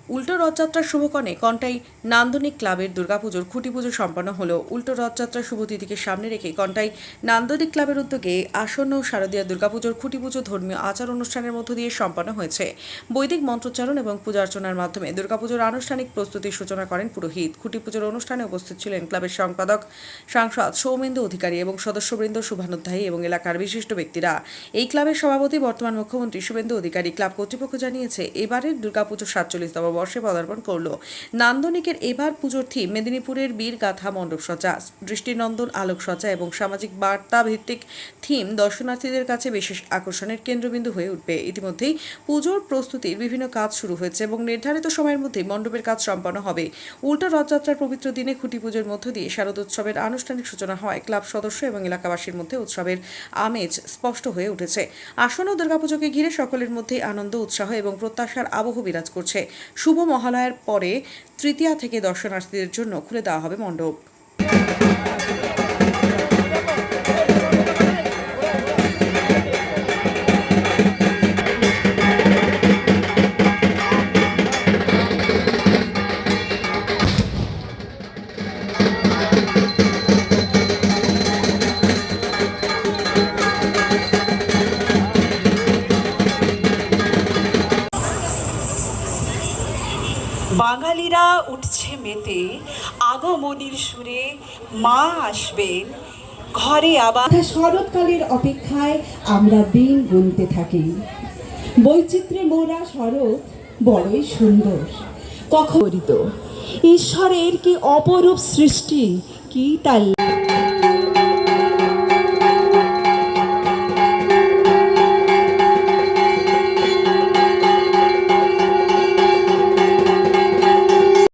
উল্টো রথযাত্রার শুভক্ষণে কন্টাই নান্দনিক ক্লাবের দুর্গাপুজোর খুঁটি পুজো সম্পন্ন হলো। উল্টো রথযাত্রার শুভ তিথিকে সামনে রেখে কন্টাই নান্দনিক ক্লাবের উদ্যোগে আসন্ন শারদীয়া দুর্গাপুজোর খুঁটি পুজো ধর্মীয় আচার অনুষ্ঠানের মধ্য দিয়ে সম্পন্ন হয়েছে। বৈদিক মন্ত্রোচ্চারণ এবং পূজার্চনার মাধ্যমে দুর্গাপুজোর আনুষ্ঠানিক প্রস্তুতির সূচনা করেন পুরোহিত। খুঁটি পুজোর অনুষ্ঠানে উপস্থিত ছিলেন ক্লাবের সম্পাদক সাংসদ সৌমেন্দু অধিকারী এবং সদস্যবৃন্দ শুভানুধ্যায়ী এবং এলাকার বিশিষ্ট ব্যক্তিরা। এই ক্লাবের সভাপতি বর্তমান মুখ্যমন্ত্রী শুভেন্দু অধিকারী ক্লাব কর্তৃপক্ষ জানিয়েছে, এবারের দুর্গাপুজো 47তম বর্ষে পদার্পণ করল। নান্দনিকের এবার পুজোর থিম মেদিনীপুরের বীর গাথা মণ্ডপসজ্জা, দৃষ্টিনন্দন আলোকসজ্জা এবং সামাজিক বার্তা ভিত্তিক থিম দর্শনার্থীদের কাছে বিশেষ আকর্ষণের কেন্দ্রবিন্দু হয়ে উঠবে। ইতিমধ্যেই পুজোর প্রস্তুতির বিভিন্ন কাজ শুরু হয়েছে এবং নির্ধারিত সময়ের মধ্যে মণ্ডপের কাজ সম্পন্ন হবে। উল্টো রথযাত্রার পবিত্র দিনে খুঁটি পুজোর মধ্য দিয়ে শারদোৎসবের আনুষ্ঠানিক সূচনা হয়। ক্লাব সদস্য এবং এলাকাবাসীর মধ্যে উৎসবের আমেজ স্পষ্ট হয়ে উঠেছে। আসন্ন দুর্গাপুজোকে ঘিরে সকলের মধ্যে আনন্দ, উৎসাহ এবং প্রত্যাশার আবহ বিরাজ করছে। শুভ মহালয়ার পরে তৃতীয়া থেকে দর্শনার্থীদের জন্য খুলে দেওয়া হবে মণ্ডপ। বাঙালিরা উঠছে মেতে, আগমনীর সুরে মা আসবেন ঘরে আবার। শরৎকালের অপেক্ষায় আমরা দিন গুনতে থাকি। বৈচিত্র্যে মোরা শরৎ বড়ই সুন্দর। কখন ঈশ্বরের কি অপরূপ সৃষ্টি, কি তার